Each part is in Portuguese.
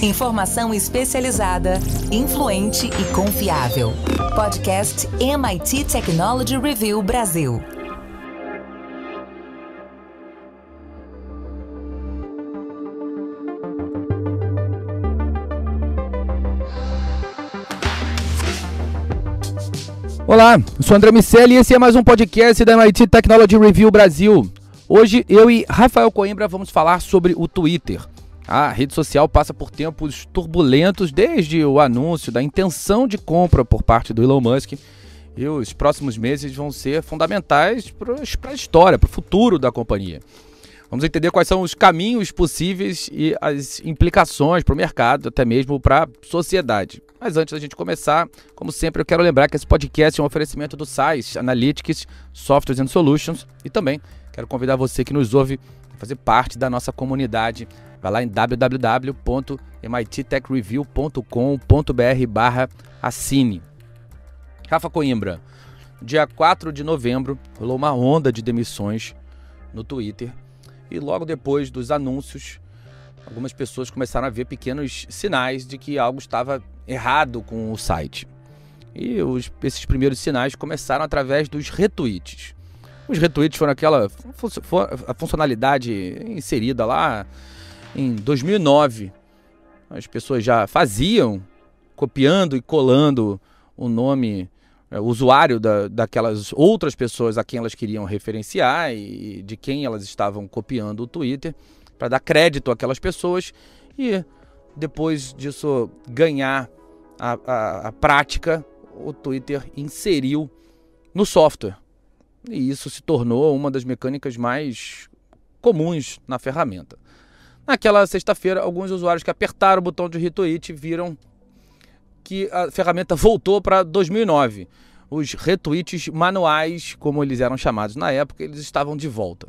Informação especializada, influente e confiável. Podcast MIT Technology Review Brasil. Olá, eu sou André Miceli e esse é mais um podcast da MIT Technology Review Brasil. Hoje eu e Rafael Coimbra vamos falar sobre o Twitter. A rede social passa por tempos turbulentos desde o anúncio da intenção de compra por parte do Elon Musk, e os próximos meses vão ser fundamentais para a história, para o futuro da companhia. Vamos entender quais são os caminhos possíveis e as implicações para o mercado, até mesmo para a sociedade. Mas antes da gente começar, como sempre, eu quero lembrar que esse podcast é um oferecimento do SAIS Analytics, Softwares and Solutions, e também quero convidar você que nos ouve a fazer parte da nossa comunidade. Vai lá em www.mittechreview.com.br/assine. Rafa Coimbra, dia 4 de novembro, rolou uma onda de demissões no Twitter. E logo depois dos anúncios, algumas pessoas começaram a ver pequenos sinais de que algo estava errado com o site. E esses primeiros sinais começaram através dos retweets. Os retweets foram a funcionalidade inserida lá em 2009. As pessoas já faziam, copiando e colando o nome, o usuário daquelas outras pessoas a quem elas queriam referenciar e de quem elas estavam copiando o Twitter, para dar crédito àquelas pessoas e depois disso ganhar a prática, o Twitter inseriu no software. E isso se tornou uma das mecânicas mais comuns na ferramenta. Naquela sexta-feira, alguns usuários que apertaram o botão de retweet viram que a ferramenta voltou para 2009. Os retweets manuais, como eles eram chamados na época, eles estavam de volta.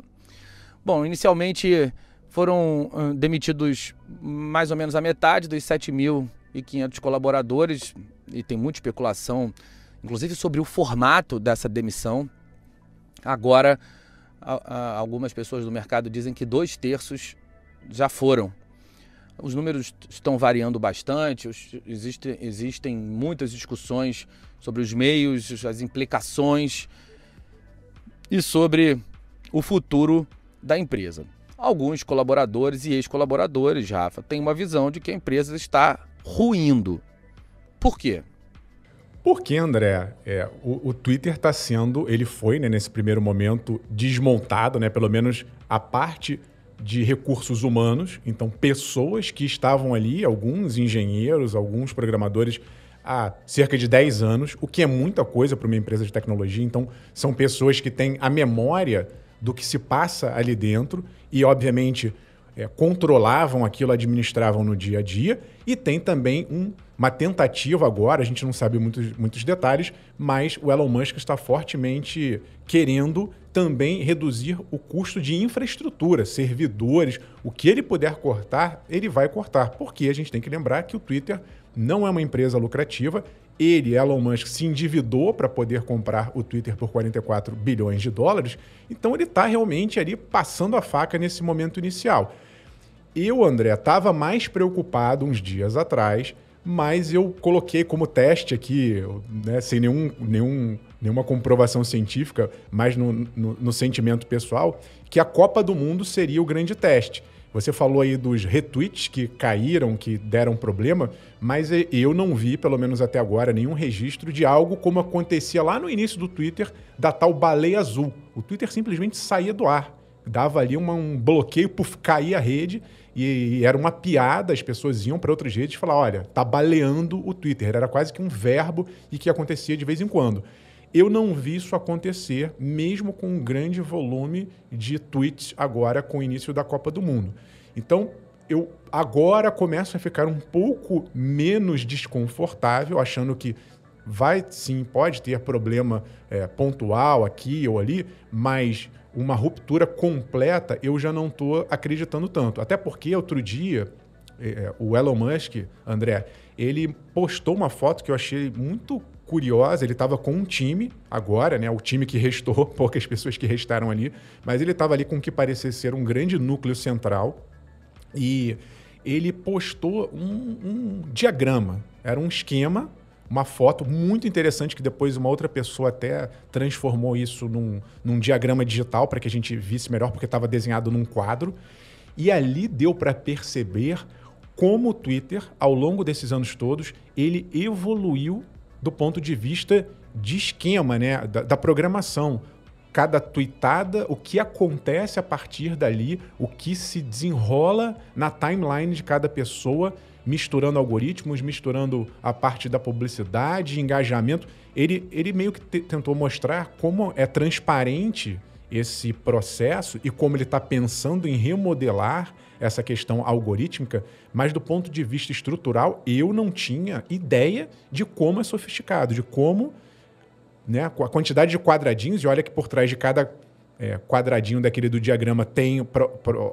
Bom, inicialmente foram demitidos mais ou menos a metade dos 7.500 colaboradores, e tem muita especulação, inclusive sobre o formato dessa demissão. Agora, algumas pessoas do mercado dizem que 2/3 já foram. Os números estão variando bastante, existem muitas discussões sobre os meios, as implicações e sobre o futuro da empresa. Alguns colaboradores e ex-colaboradores, Rafa, têm uma visão de que a empresa está ruindo. Por quê? Porque, André, o Twitter está sendo, ele foi, né, nesse primeiro momento, desmontado, né, pelo menos a parte de recursos humanos. Então, pessoas que estavam ali, alguns engenheiros, alguns programadores, há cerca de 10 anos, o que é muita coisa para uma empresa de tecnologia. Então, são pessoas que têm a memória do que se passa ali dentro e, obviamente, controlavam aquilo, administravam no dia a dia. E tem também uma tentativa agora, a gente não sabe muitos detalhes, mas o Elon Musk está fortemente querendo também reduzir o custo de infraestrutura, servidores, o que ele puder cortar, ele vai cortar, porque a gente tem que lembrar que o Twitter não é uma empresa lucrativa. Ele, Elon Musk, se endividou para poder comprar o Twitter por 44 bilhões de dólares, então ele está realmente ali passando a faca nesse momento inicial. Eu, André, estava mais preocupado uns dias atrás, mas eu coloquei como teste aqui, né, sem nenhuma comprovação científica, mas no sentimento pessoal, que a Copa do Mundo seria o grande teste. Você falou aí dos retweets que caíram, que deram problema, mas eu não vi, pelo menos até agora, nenhum registro de algo como acontecia lá no início do Twitter, da tal baleia azul. O Twitter simplesmente saía do ar, dava ali um bloqueio, caía a rede, e era uma piada, as pessoas iam para outras redes e falavam, olha, tá baleando o Twitter. Era quase que um verbo e que acontecia de vez em quando. Eu não vi isso acontecer, mesmo com um grande volume de tweets agora com o início da Copa do Mundo. Então, eu agora começo a ficar um pouco menos desconfortável, achando que pode ter problema pontual aqui ou ali, mas uma ruptura completa eu já não estou acreditando tanto. Até porque outro dia o Elon Musk, André, ele postou uma foto que eu achei muito curiosa. Ele estava com um time agora, né? O time que restou, poucas pessoas que restaram ali, mas ele estava ali com o que parecia ser um grande núcleo central. E ele postou um diagrama. Era um esquema, uma foto muito interessante que depois uma outra pessoa até transformou isso num diagrama digital para que a gente visse melhor, porque estava desenhado num quadro. E ali deu para perceber como o Twitter, ao longo desses anos todos, ele evoluiu do ponto de vista de esquema, né, da programação. Cada tweetada, o que acontece a partir dali, o que se desenrola na timeline de cada pessoa, misturando algoritmos, misturando a parte da publicidade, engajamento. Ele meio que tentou mostrar como é transparente esse processo e como ele está pensando em remodelar essa questão algorítmica, mas do ponto de vista estrutural, eu não tinha ideia de como é sofisticado, de como, né, a quantidade de quadradinhos, e olha que por trás de cada quadradinho daquele do diagrama tem,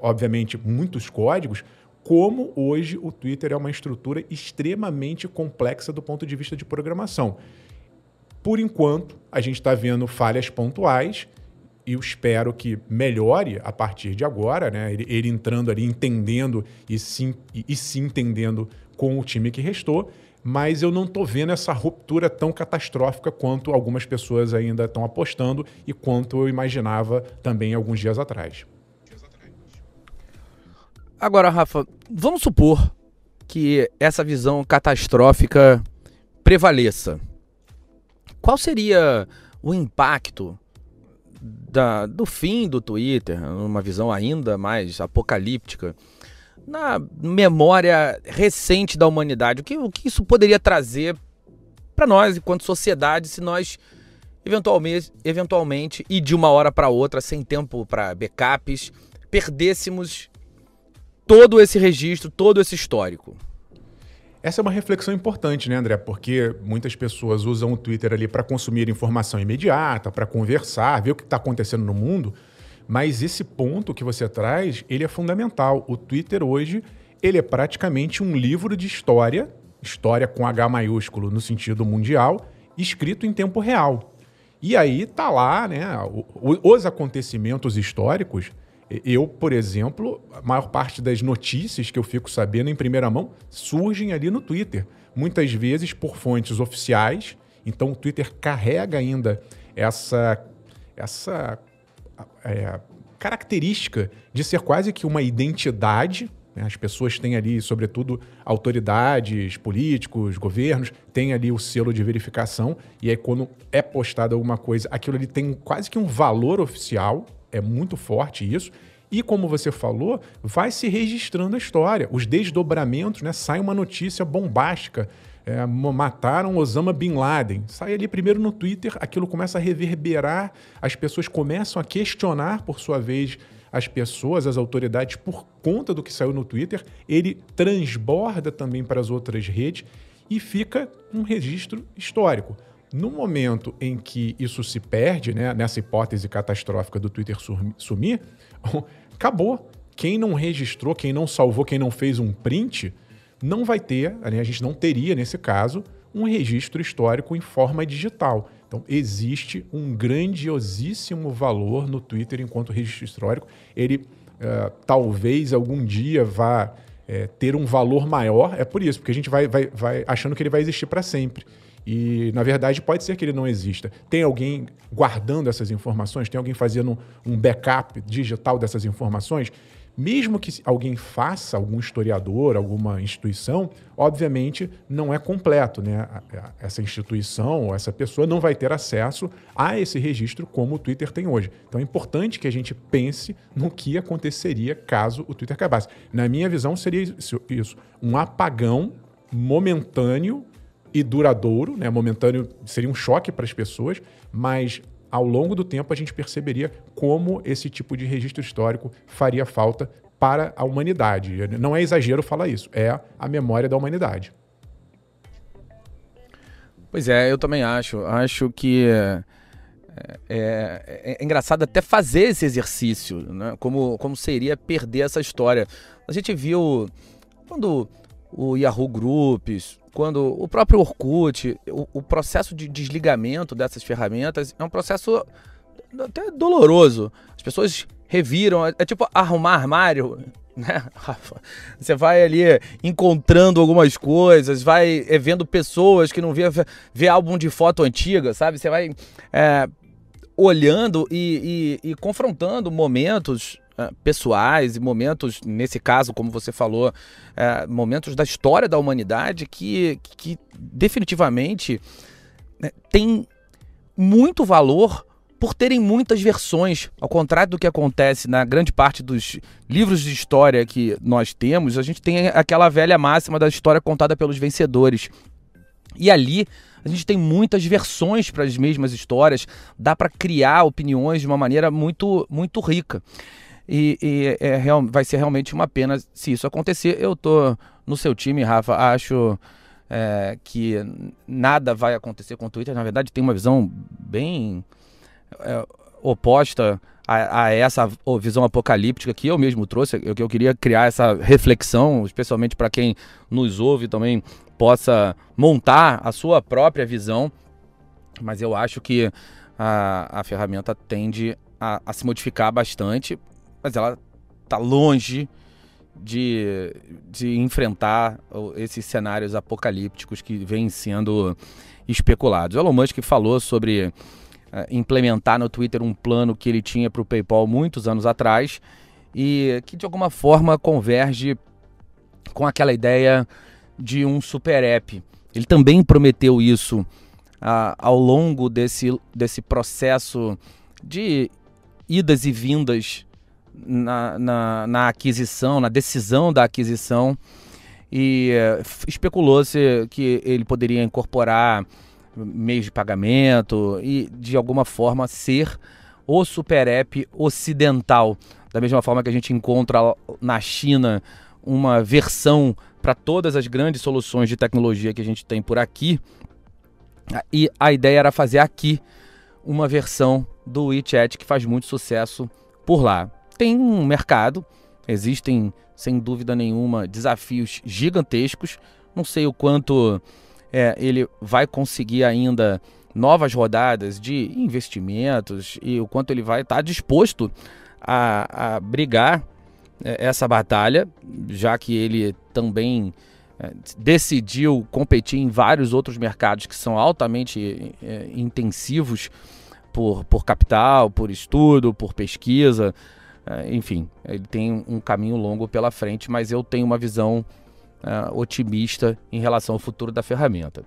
obviamente, muitos códigos, como hoje o Twitter é uma estrutura extremamente complexa do ponto de vista de programação. Por enquanto, a gente está vendo falhas pontuais e eu espero que melhore a partir de agora, né? Ele entrando ali, entendendo e se entendendo com o time que restou, mas eu não estou vendo essa ruptura tão catastrófica quanto algumas pessoas ainda estão apostando e quanto eu imaginava também alguns dias atrás. Agora, Rafa, vamos supor que essa visão catastrófica prevaleça. Qual seria o impacto do fim do Twitter, numa visão ainda mais apocalíptica, na memória recente da humanidade? O que isso poderia trazer para nós, enquanto sociedade, se nós, eventualmente, e de uma hora para outra, sem tempo para backups, perdêssemos todo esse registro, todo esse histórico? Essa é uma reflexão importante, né, André? Porque muitas pessoas usam o Twitter ali para consumir informação imediata, para conversar, ver o que está acontecendo no mundo, mas esse ponto que você traz, ele é fundamental. O Twitter hoje, ele é praticamente um livro de história, história com H maiúsculo no sentido mundial, escrito em tempo real. E aí tá lá, né, os acontecimentos históricos. Eu, por exemplo, a maior parte das notícias que eu fico sabendo em primeira mão surgem ali no Twitter. Muitas vezes por fontes oficiais. Então o Twitter carrega ainda essa característica de ser quase que uma identidade. Né? As pessoas têm ali, sobretudo, autoridades, políticos, governos, têm ali o selo de verificação. E aí quando é postada alguma coisa, aquilo ali tem quase que um valor oficial. É muito forte isso. E como você falou, vai se registrando a história. Os desdobramentos, né? Sai uma notícia bombástica. Mataram Osama Bin Laden. Sai ali primeiro no Twitter, aquilo começa a reverberar, as pessoas começam a questionar, por sua vez, as pessoas, as autoridades, por conta do que saiu no Twitter. Ele transborda também para as outras redes e fica um registro histórico. No momento em que isso se perde, né, nessa hipótese catastrófica do Twitter sumir, acabou. Quem não registrou, quem não salvou, quem não fez um print, não vai ter, né, a gente não teria, nesse caso, um registro histórico em forma digital. Então, existe um grandiosíssimo valor no Twitter enquanto registro histórico. Ele talvez algum dia vá ter um valor maior. É por isso, porque a gente vai achando que ele vai existir para sempre. E, na verdade, pode ser que ele não exista. Tem alguém guardando essas informações? Tem alguém fazendo um backup digital dessas informações? Mesmo que alguém faça, algum historiador, alguma instituição, obviamente não é completo, né? Essa instituição ou essa pessoa não vai ter acesso a esse registro como o Twitter tem hoje. Então é importante que a gente pense no que aconteceria caso o Twitter acabasse. Na minha visão, seria isso: um apagão momentâneo e duradouro, né? Momentâneo seria um choque para as pessoas, mas ao longo do tempo a gente perceberia como esse tipo de registro histórico faria falta para a humanidade. Não é exagero falar isso, é a memória da humanidade. Pois é, eu também acho. Acho que é engraçado até fazer esse exercício, né? Como seria perder essa história. A gente viu quando o Yahoo Groups, quando o próprio Orkut, o processo de desligamento dessas ferramentas é um processo até doloroso. As pessoas reviram, é tipo arrumar armário, né, Rafa? Você vai ali encontrando algumas coisas, vai vendo pessoas que não vê álbum de foto antiga, sabe? Você vai olhando e confrontando momentos pessoais e momentos, nesse caso, como você falou, momentos da história da humanidade que definitivamente tem muito valor por terem muitas versões. Ao contrário do que acontece na grande parte dos livros de história que nós temos, a gente tem aquela velha máxima da história contada pelos vencedores. E ali a gente tem muitas versões para as mesmas histórias, dá para criar opiniões de uma maneira muito, muito rica. Vai ser realmente uma pena se isso acontecer. Eu tô no seu time, Rafa, acho que nada vai acontecer com o Twitter. Na verdade, tem uma visão bem oposta a essa visão apocalíptica que eu mesmo trouxe. Eu queria criar essa reflexão, especialmente para quem nos ouve também possa montar a sua própria visão, mas eu acho que a ferramenta tende a se modificar bastante, mas ela está longe de enfrentar esses cenários apocalípticos que vêm sendo especulados. O Elon Musk falou sobre implementar no Twitter um plano que ele tinha para o PayPal muitos anos atrás e que de alguma forma converge com aquela ideia de um super app. Ele também prometeu isso ao longo desse processo de idas e vindas na aquisição, na decisão da aquisição, e especulou-se que ele poderia incorporar meios de pagamento e de alguma forma ser o super app ocidental, da mesma forma que a gente encontra na China uma versão para todas as grandes soluções de tecnologia que a gente tem por aqui, e a ideia era fazer aqui uma versão do WeChat que faz muito sucesso por lá. Tem um mercado, existem sem dúvida nenhuma desafios gigantescos, não sei o quanto ele vai conseguir ainda novas rodadas de investimentos e o quanto ele vai estar disposto a brigar essa batalha, já que ele também decidiu competir em vários outros mercados que são altamente intensivos por capital, por estudo, por pesquisa, enfim, ele tem um caminho longo pela frente, mas eu tenho uma visão otimista em relação ao futuro da ferramenta.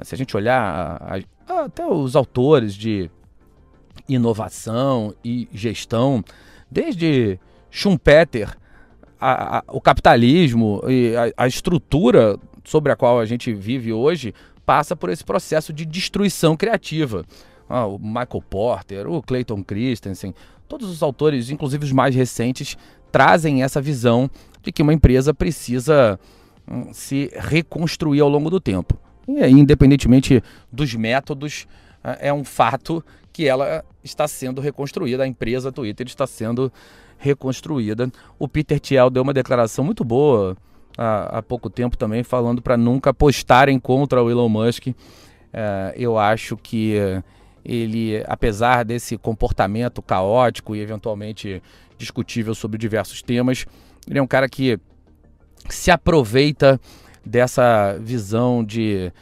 Se a gente olhar até os autores de inovação e gestão, desde Schumpeter, o capitalismo e a estrutura sobre a qual a gente vive hoje passa por esse processo de destruição criativa. O Michael Porter, o Clayton Christensen, todos os autores, inclusive os mais recentes, trazem essa visão de que uma empresa precisa se reconstruir ao longo do tempo. E aí, independentemente dos métodos, é um fato que ela está sendo reconstruída, a empresa Twitter está sendo reconstruída. O Peter Thiel deu uma declaração muito boa há pouco tempo também, falando para nunca apostarem contra o Elon Musk. Eu acho que ele, apesar desse comportamento caótico e eventualmente discutível sobre diversos temas, ele é um cara que se aproveita dessa visão de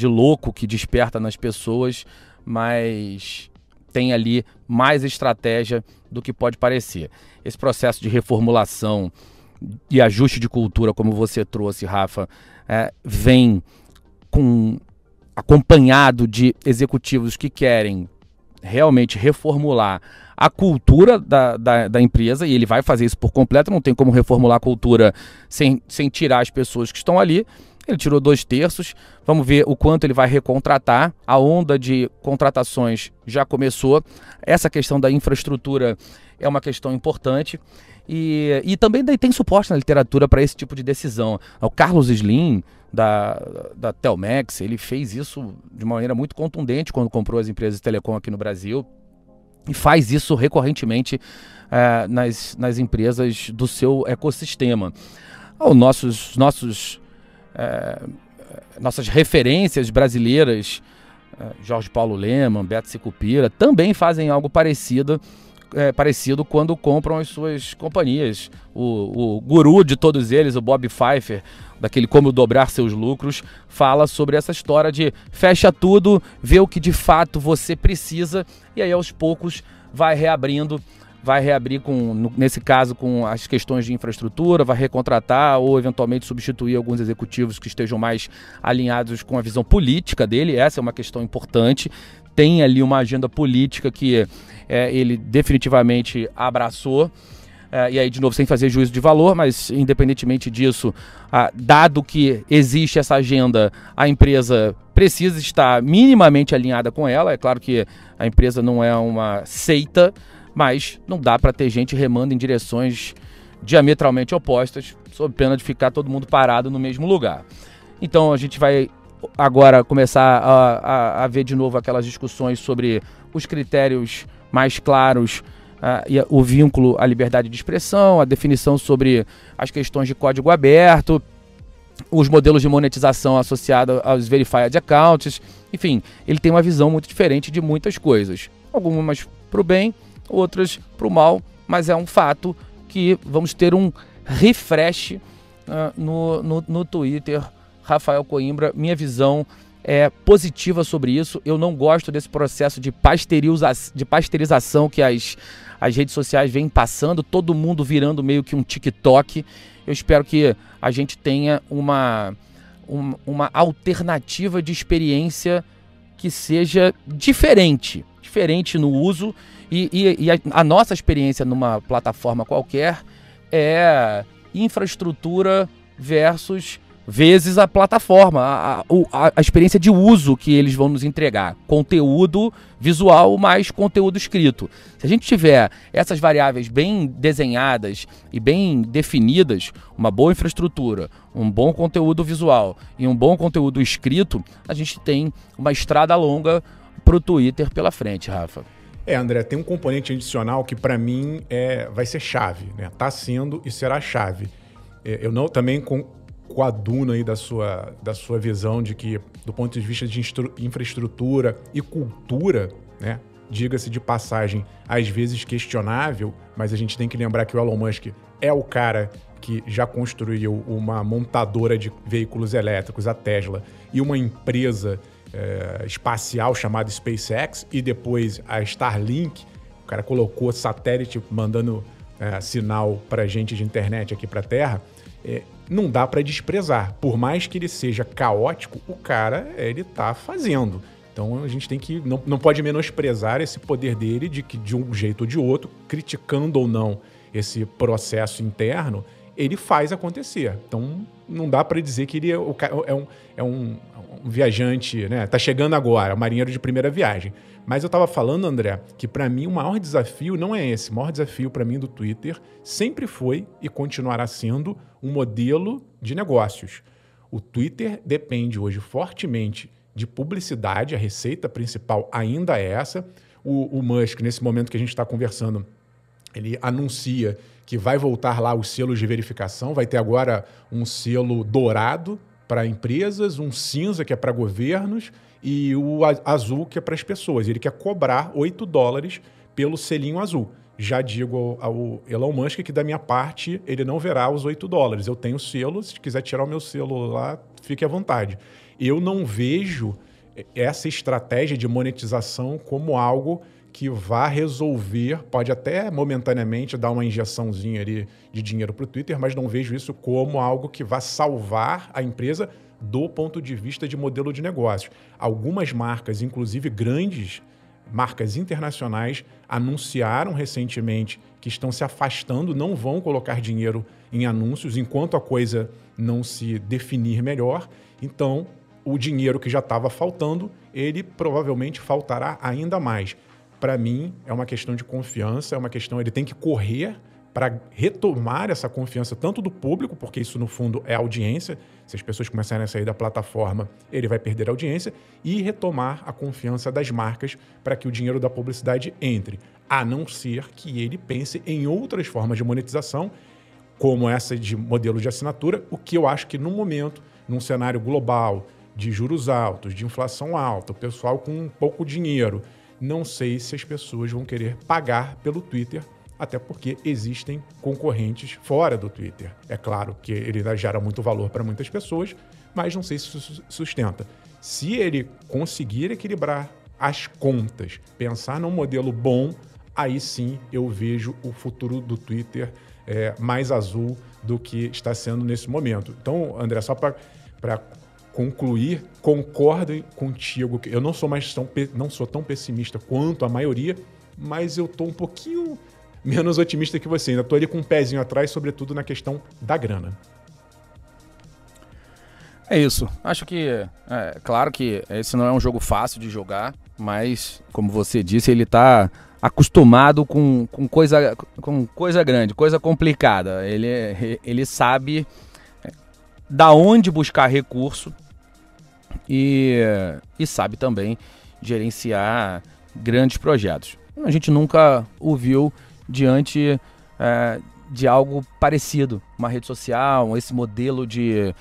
louco que desperta nas pessoas, mas tem ali mais estratégia do que pode parecer. Esse processo de reformulação e ajuste de cultura, como você trouxe, Rafa, vem acompanhado de executivos que querem realmente reformular a cultura da empresa, e ele vai fazer isso por completo. Não tem como reformular a cultura sem tirar as pessoas que estão ali. Ele tirou 2/3, vamos ver o quanto ele vai recontratar. A onda de contratações já começou. Essa questão da infraestrutura é uma questão importante. E também tem suporte na literatura para esse tipo de decisão. O Carlos Slim, da Telmex, ele fez isso de uma maneira muito contundente quando comprou as empresas de telecom aqui no Brasil, e faz isso recorrentemente nas empresas do seu ecossistema. Nossas referências brasileiras, Jorge Paulo Lemann, Beto Sicupira, também fazem algo parecido parecido quando compram as suas companhias. O guru de todos eles, o Bob Pfeiffer, daquele Como Dobrar Seus Lucros, fala sobre essa história de fecha tudo, vê o que de fato você precisa e aí aos poucos vai reabrir nesse caso com as questões de infraestrutura, vai recontratar ou eventualmente substituir alguns executivos que estejam mais alinhados com a visão política dele. Essa é uma questão importante. Tem ali uma agenda política que ele definitivamente abraçou. E aí, de novo, sem fazer juízo de valor, mas independentemente disso, dado que existe essa agenda, a empresa precisa estar minimamente alinhada com ela. É claro que a empresa não é uma seita, mas não dá para ter gente remando em direções diametralmente opostas, sob pena de ficar todo mundo parado no mesmo lugar. Então a gente vai agora começar a ver de novo aquelas discussões sobre os critérios mais claros, e o vínculo à liberdade de expressão, a definição sobre as questões de código aberto, os modelos de monetização associados aos verified accounts. Enfim, ele tem uma visão muito diferente de muitas coisas. Algumas para o bem, outras para o mal, mas é um fato que vamos ter um refresh no Twitter. Rafael Coimbra, minha visão é positiva sobre isso. Eu não gosto desse processo de pasteurização que as redes sociais vêm passando, todo mundo virando meio que um TikTok. Eu espero que a gente tenha uma alternativa de experiência que seja diferente no uso. E a nossa experiência numa plataforma qualquer é infraestrutura vezes a plataforma, a experiência de uso que eles vão nos entregar. Conteúdo visual mais conteúdo escrito. Se a gente tiver essas variáveis bem desenhadas e bem definidas, uma boa infraestrutura, um bom conteúdo visual e um bom conteúdo escrito, a gente tem uma estrada longa para o Twitter pela frente, Rafa. André, tem um componente adicional que para mim vai ser chave, né? Tá sendo e será chave. Eu não também coaduno aí da sua visão de que, do ponto de vista de infraestrutura e cultura, né? Diga-se de passagem, às vezes questionável, mas a gente tem que lembrar que o Elon Musk é o cara que já construiu uma montadora de veículos elétricos, a Tesla, e uma empresa espacial chamada SpaceX, e depois a Starlink. O cara colocou satélite mandando sinal para gente de internet aqui para a Terra. Não dá para desprezar. Por mais que ele seja caótico, o cara, ele tá fazendo. Então a gente tem que não pode menosprezar esse poder dele de que, de um jeito ou de outro, criticando ou não esse processo interno, ele faz acontecer. Então não dá para dizer que ele é um viajante, né? Tá chegando agora, marinheiro de primeira viagem. Mas eu estava falando, André, que para mim o maior desafio não é esse. O maior desafio para mim do Twitter sempre foi e continuará sendo um modelo de negócios. O Twitter depende hoje fortemente de publicidade, a receita principal ainda é essa. O Musk, nesse momento que a gente está conversando, ele anuncia que vai voltar lá os selos de verificação, vai ter agora um selo dourado para empresas, um cinza que é para governos e o azul que é para as pessoas. Ele quer cobrar $8 pelo selinho azul. Já digo ao Elon Musk que da minha parte ele não verá os $8. Eu tenho selo, se quiser tirar o meu selo lá, fique à vontade. Eu não vejo essa estratégia de monetização como algo que vá resolver, pode até momentaneamente dar uma injeçãozinha ali de dinheiro para o Twitter, mas não vejo isso como algo que vá salvar a empresa do ponto de vista de modelo de negócios. Algumas marcas, inclusive grandes marcas internacionais, anunciaram recentemente que estão se afastando, não vão colocar dinheiro em anúncios enquanto a coisa não se definir melhor. Então, o dinheiro que já estava faltando, ele provavelmente faltará ainda mais. Para mim, é uma questão de confiança, é uma questão, ele tem que correr para retomar essa confiança tanto do público, porque isso no fundo é audiência, se as pessoas começarem a sair da plataforma, ele vai perder a audiência, e retomar a confiança das marcas para que o dinheiro da publicidade entre, a não ser que ele pense em outras formas de monetização, como essa de modelo de assinatura, o que eu acho que no momento, num cenário global de juros altos, de inflação alta, o pessoal com pouco dinheiro, não sei se as pessoas vão querer pagar pelo Twitter, até porque existem concorrentes fora do Twitter. É claro que ele gera muito valor para muitas pessoas, mas não sei se isso sustenta. Se ele conseguir equilibrar as contas, pensar num modelo bom, aí sim eu vejo o futuro do Twitter mais azul do que está sendo nesse momento. Então, André, só para concluir, concordo contigo que eu não sou tão pessimista quanto a maioria, mas eu estou um pouquinho menos otimista que você. Ainda estou ali com um pezinho atrás, sobretudo na questão da grana. É isso. Acho que, claro que esse não é um jogo fácil de jogar, mas, como você disse, ele está acostumado com coisa grande, coisa complicada. Ele sabe da onde buscar recurso e sabe também gerenciar grandes projetos. A gente nunca o viu diante de algo parecido, uma rede social, esse modelo de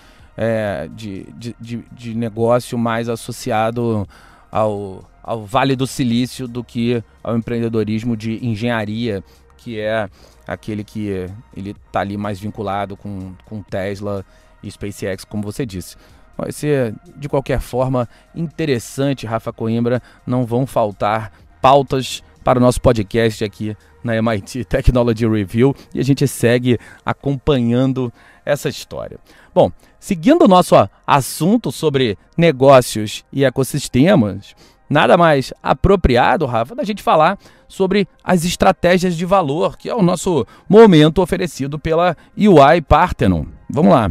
negócio mais associado ao Vale do Silício do que ao empreendedorismo de engenharia, que é aquele que ele está ali mais vinculado com Tesla e SpaceX, como você disse. Vai ser, de qualquer forma, interessante, Rafa Coimbra. Não vão faltar pautas para o nosso podcast aqui na MIT Technology Review e a gente segue acompanhando essa história. Bom, seguindo o nosso assunto sobre negócios e ecossistemas, nada mais apropriado, Rafa, da gente falar sobre as estratégias de valor, que é o nosso momento oferecido pela EY Parthenon. Vamos lá.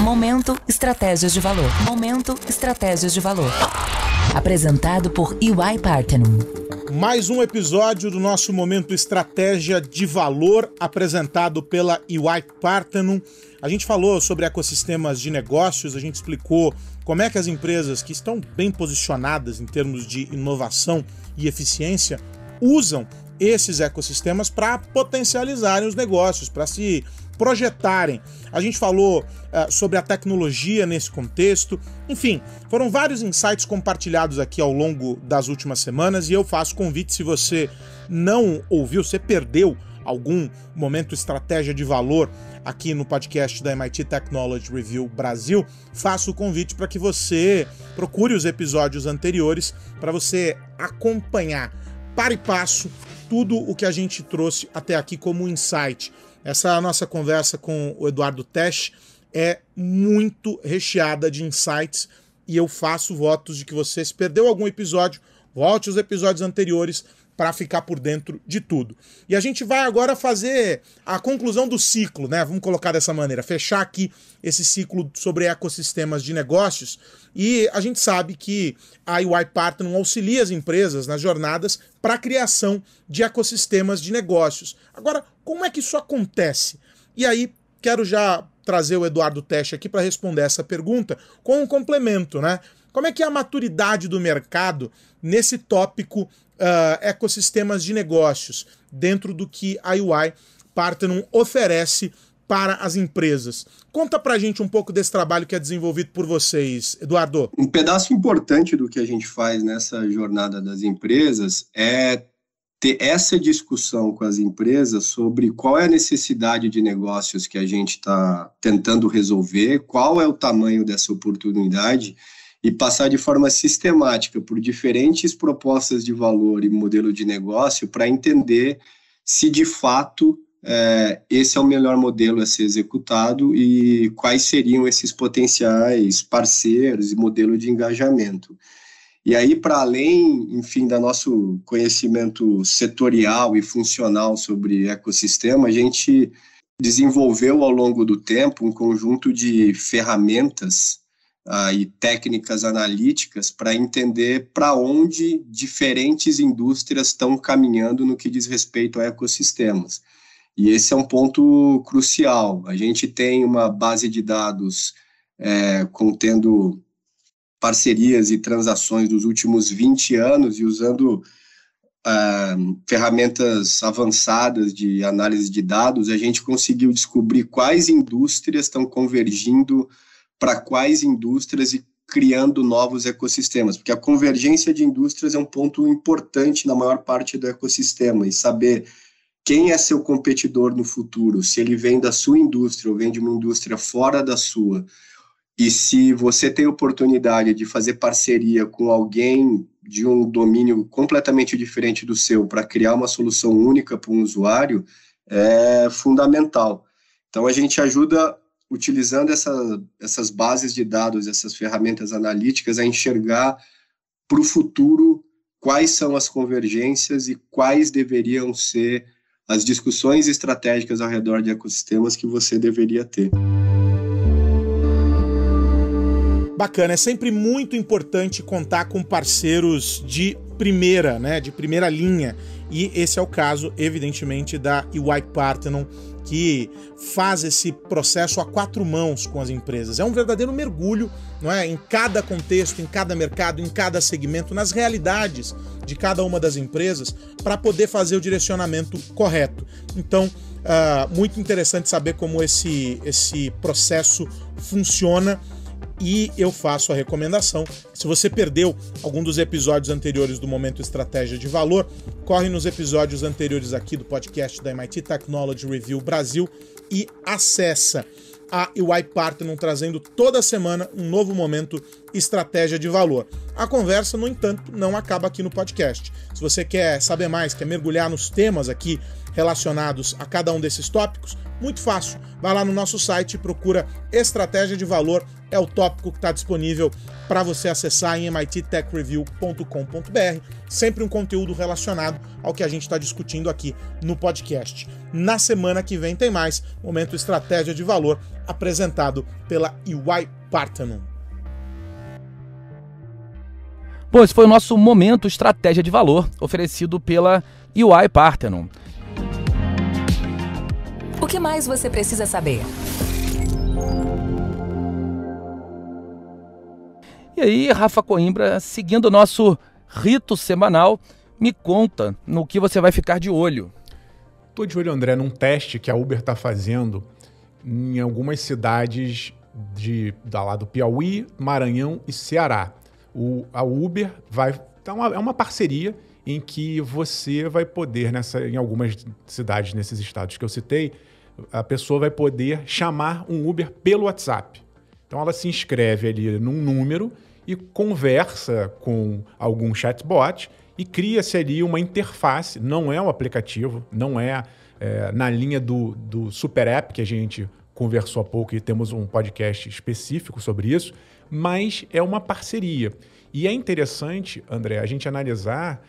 Momento Estratégias de Valor. Momento Estratégias de Valor. Apresentado por EY Parthenon. Mais um episódio do nosso Momento Estratégia de Valor, apresentado pela EY Parthenon. A gente falou sobre ecossistemas de negócios, a gente explicou como é que as empresas que estão bem posicionadas em termos de inovação e eficiência usam esses ecossistemas para potencializarem os negócios, para se projetarem. A gente falou sobre a tecnologia nesse contexto. Enfim, foram vários insights compartilhados aqui ao longo das últimas semanas e eu faço convite, se você não ouviu, você perdeu algum momento estratégia de valor aqui no podcast da MIT Technology Review Brasil, faço o convite para que você procure os episódios anteriores para você acompanhar para e passo tudo o que a gente trouxe até aqui como insight. Essa nossa conversa com o Eduardo Tesch é muito recheada de insights e eu faço votos de que você, se perdeu algum episódio, volte aos episódios anteriores para ficar por dentro de tudo. E a gente vai agora fazer a conclusão do ciclo, né? Vamos colocar dessa maneira, fechar aqui esse ciclo sobre ecossistemas de negócios. E a gente sabe que a EY Parthenon auxilia as empresas nas jornadas para a criação de ecossistemas de negócios. Agora, como é que isso acontece? E aí, quero já trazer o Eduardo Tesch aqui para responder essa pergunta com um complemento, né? Como é que é a maturidade do mercado nesse tópico ecossistemas de negócios, dentro do que a EY Parthenon oferece para as empresas? Conta pra gente um pouco desse trabalho que é desenvolvido por vocês, Eduardo. Um pedaço importante do que a gente faz nessa jornada das empresas é ter essa discussão com as empresas sobre qual é a necessidade de negócios que a gente está tentando resolver, qual é o tamanho dessa oportunidade, e passar de forma sistemática por diferentes propostas de valor e modelo de negócio para entender se de fato esse é o melhor modelo a ser executado e quais seriam esses potenciais parceiros e modelo de engajamento. E aí, para além, enfim, do nosso conhecimento setorial e funcional sobre ecossistema, a gente desenvolveu ao longo do tempo um conjunto de ferramentas e técnicas analíticas para entender para onde diferentes indústrias estão caminhando no que diz respeito a ecossistemas. E esse é um ponto crucial. A gente tem uma base de dados contendo parcerias e transações dos últimos 20 anos e usando ferramentas avançadas de análise de dados, a gente conseguiu descobrir quais indústrias estão convergindo para quais indústrias e criando novos ecossistemas, porque a convergência de indústrias é um ponto importante na maior parte do ecossistema, e saber quem é seu competidor no futuro, se ele vem da sua indústria ou vem de uma indústria fora da sua, e se você tem oportunidade de fazer parceria com alguém de um domínio completamente diferente do seu para criar uma solução única para um usuário, é fundamental. Então, a gente ajuda, utilizando essas bases de dados, essas ferramentas analíticas, a enxergar para o futuro quais são as convergências e quais deveriam ser as discussões estratégicas ao redor de ecossistemas que você deveria ter. Bacana, é sempre muito importante contar com parceiros de primeira, né, de primeira linha, e esse é o caso, evidentemente, da EY Parthenon, que faz esse processo a 4 mãos com as empresas. É um verdadeiro mergulho, não é, em cada contexto, em cada mercado, em cada segmento, nas realidades de cada uma das empresas, para poder fazer o direcionamento correto. Então, muito interessante saber como esse processo funciona. E eu faço a recomendação, se você perdeu algum dos episódios anteriores do Momento Estratégia de Valor, corre nos episódios anteriores aqui do podcast da MIT Technology Review Brasil e acessa a EY Parthenon, trazendo toda semana um novo Momento Estratégia de Valor. A conversa, no entanto, não acaba aqui no podcast. Se você quer saber mais, quer mergulhar nos temas aqui relacionados a cada um desses tópicos, muito fácil. Vai lá no nosso site e procura Estratégia de Valor, é o tópico que está disponível para você acessar em mittechreview.com.br, sempre um conteúdo relacionado ao que a gente está discutindo aqui no podcast. Na semana que vem tem mais Momento Estratégia de Valor, apresentado pela EY Parthenon. Bom, esse foi o nosso Momento Estratégia de Valor, oferecido pela EY Parthenon. O que mais você precisa saber? E aí, Rafa Coimbra, seguindo o nosso rito semanal, me conta no que você vai ficar de olho. Estou de olho, André, num teste que a Uber está fazendo em algumas cidades lá do Piauí, Maranhão e Ceará. A Uber é uma parceria em que você vai poder, em algumas cidades nesses estados que eu citei, a pessoa vai poder chamar um Uber pelo WhatsApp. Então ela se inscreve ali num número e conversa com algum chatbot e cria-se ali uma interface. Não é um aplicativo, não é na linha do Super App que a gente conversou há pouco e temos um podcast específico sobre isso, mas é uma parceria. E é interessante, André, a gente analisar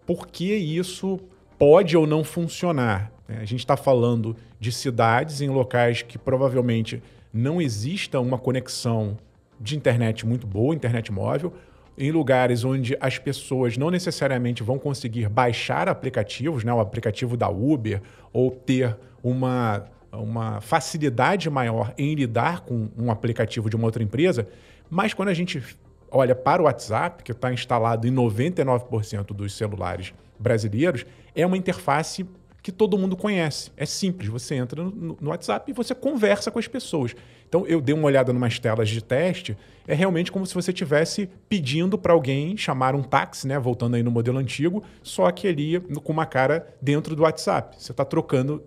por que isso pode ou não funcionar. A gente está falando de cidades em locais que provavelmente não exista uma conexão de internet muito boa, internet móvel, em lugares onde as pessoas não necessariamente vão conseguir baixar aplicativos, né, o aplicativo da Uber, ou ter uma facilidade maior em lidar com um aplicativo de uma outra empresa, mas quando a gente olha para o WhatsApp, que está instalado em 99% dos celulares brasileiros, é uma interface que todo mundo conhece. É simples, você entra no WhatsApp e você conversa com as pessoas. Então, eu dei uma olhada em umas telas de teste, é realmente como se você estivesse pedindo para alguém chamar um táxi, né? Voltando aí no modelo antigo, só que ali com uma cara dentro do WhatsApp. Você está trocando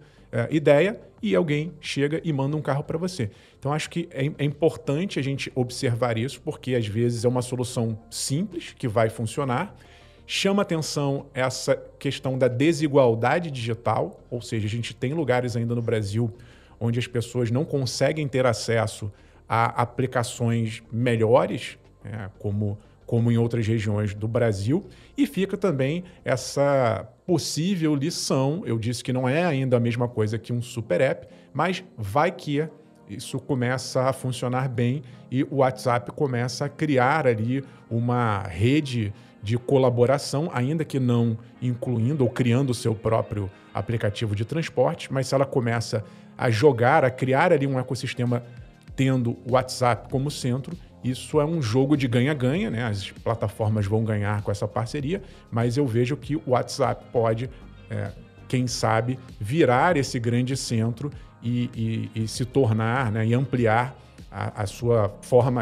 ideia e alguém chega e manda um carro para você. Então, acho que é importante a gente observar isso, porque às vezes é uma solução simples que vai funcionar. Chama atenção essa questão da desigualdade digital, ou seja, a gente tem lugares ainda no Brasil onde as pessoas não conseguem ter acesso a aplicações melhores, né, como em outras regiões do Brasil, e fica também essa possível lição. Eu disse que não é ainda a mesma coisa que um super app, mas vai que isso começa a funcionar bem e o WhatsApp começa a criar ali uma rede de colaboração, ainda que não incluindo ou criando o seu próprio aplicativo de transporte, mas se ela começa a criar ali um ecossistema tendo o WhatsApp como centro, isso é um jogo de ganha-ganha, né? As plataformas vão ganhar com essa parceria, mas eu vejo que o WhatsApp pode, quem sabe, virar esse grande centro e se tornar, né, e ampliar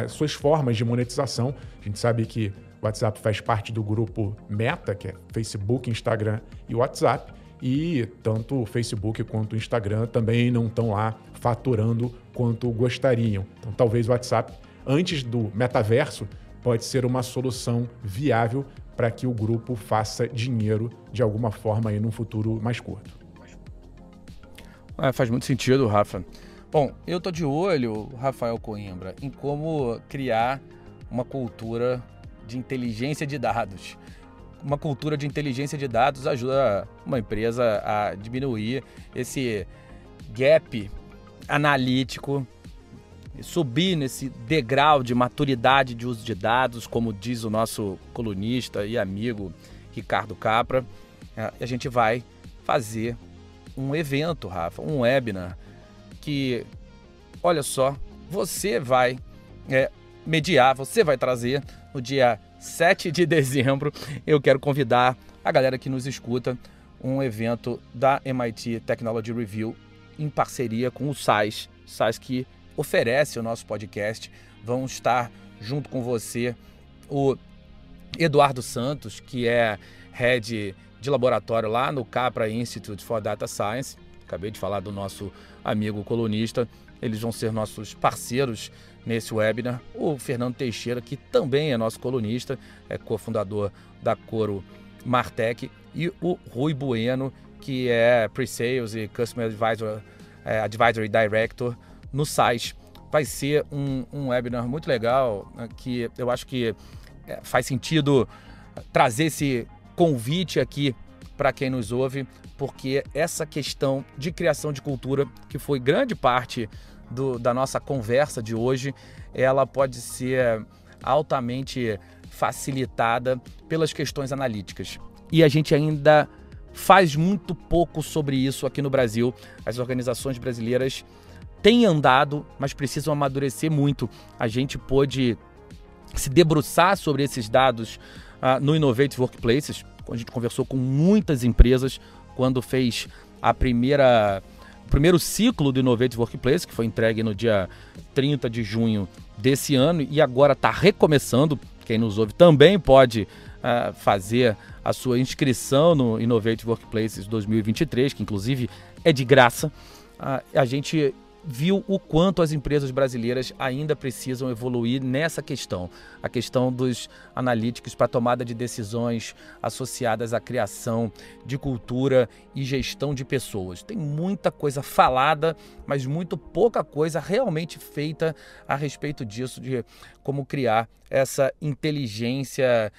suas formas de monetização. A gente sabe que o WhatsApp faz parte do grupo Meta, que é Facebook, Instagram e WhatsApp, e tanto o Facebook quanto o Instagram também não estão lá faturando quanto gostariam. Então, talvez o WhatsApp, antes do metaverso, pode ser uma solução viável para que o grupo faça dinheiro de alguma forma aí num futuro mais curto. Faz muito sentido, Rafa. Bom, eu tô de olho, Rafael Coimbra, em como criar uma cultura de inteligência de dados. Uma cultura de inteligência de dados ajuda uma empresa a diminuir esse gap analítico, subir nesse degrau de maturidade de uso de dados, como diz o nosso colunista e amigo Ricardo Capra. A gente vai fazer um evento, Rafa, um webinar, que, olha só, você vai mediar, você vai trazer no dia 7 de dezembro. Eu quero convidar a galera que nos escuta, um evento da MIT Technology Review em parceria com o SAIS que oferece o nosso podcast. Vão estar junto com você o Eduardo Santos, que é Head de laboratório lá no Capra Institute for Data Science. Acabei de falar do nosso amigo colunista. Eles vão ser nossos parceiros nesse webinar. O Fernando Teixeira, que também é nosso colunista, é cofundador da Coro Martech, e o Rui Bueno, que é Pre-Sales e Customer Advisory Director no SAIS. Vai ser um webinar muito legal, que eu acho que faz sentido trazer esse convite aqui para quem nos ouve, porque essa questão de criação de cultura, que foi grande parte da nossa conversa de hoje, ela pode ser altamente facilitada pelas questões analíticas. E a gente ainda faz muito pouco sobre isso aqui no Brasil. As organizações brasileiras têm andado, mas precisam amadurecer muito. A gente pôde se debruçar sobre esses dados no Innovative Workplaces. A gente conversou com muitas empresas quando fez o primeiro ciclo do Innovative Workplace, que foi entregue no dia 30 de junho desse ano, e agora está recomeçando. Quem nos ouve também pode fazer a sua inscrição no Innovative Workplaces 2023, que inclusive é de graça. A gente viu o quanto as empresas brasileiras ainda precisam evoluir nessa questão, a questão dos analíticos para tomada de decisões associadas à criação de cultura e gestão de pessoas. Tem muita coisa falada, mas muito pouca coisa realmente feita a respeito disso, de como criar essa inteligência,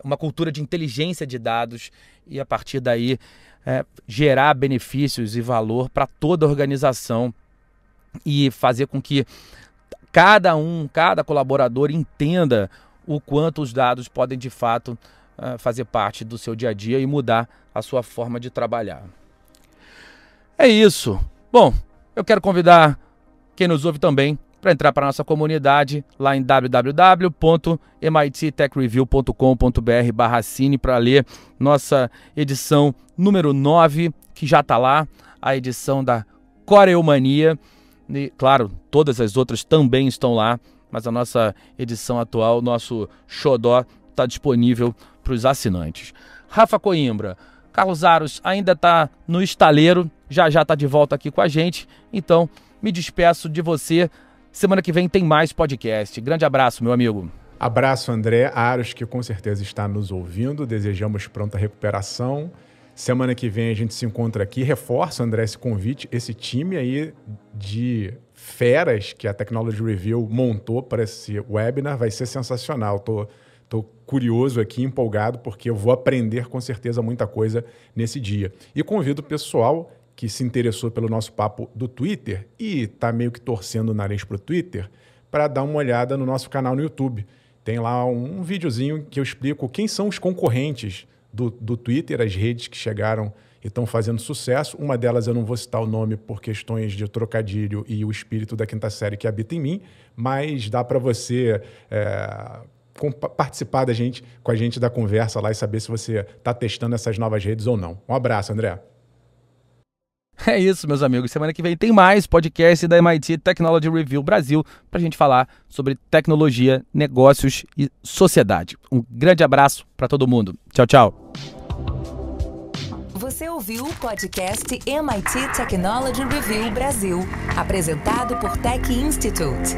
uma cultura de inteligência de dados, e a partir daí gerar benefícios e valor para toda a organização, e fazer com que cada colaborador entenda o quanto os dados podem de fato fazer parte do seu dia a dia e mudar a sua forma de trabalhar. É isso. Bom, eu quero convidar quem nos ouve também para entrar para a nossa comunidade lá em www.mittechreview.com.br/cine para ler nossa edição número 9, que já está lá, a edição da Coreomania. E, claro, todas as outras também estão lá, mas a nossa edição atual, nosso xodó, está disponível para os assinantes. Rafa Coimbra, Carlos Aros ainda está no estaleiro, já está de volta aqui com a gente, então me despeço de você. Semana que vem tem mais podcast. Grande abraço, meu amigo. Abraço, André Aros, que com certeza está nos ouvindo. Desejamos pronta recuperação. Semana que vem a gente se encontra aqui. Reforço, André, esse convite, esse time aí de feras que a Technology Review montou para esse webinar vai ser sensacional. Tô curioso aqui, empolgado, porque eu vou aprender com certeza muita coisa nesse dia. E convido o pessoal que se interessou pelo nosso papo do Twitter e está meio que torcendo o nariz para o Twitter, para dar uma olhada no nosso canal no YouTube. Tem lá um videozinho que eu explico quem são os concorrentes do Twitter, as redes que chegaram e estão fazendo sucesso. Uma delas eu não vou citar o nome por questões de trocadilho e o espírito da quinta série que habita em mim, mas dá para você participar com a gente da conversa lá e saber se você está testando essas novas redes ou não. Um abraço, André. É isso, meus amigos. Semana que vem tem mais podcast da MIT Technology Review Brasil pra gente falar sobre tecnologia, negócios e sociedade. Um grande abraço para todo mundo. Tchau, tchau. Você ouviu o podcast MIT Technology Review Brasil, apresentado por Tech Institute.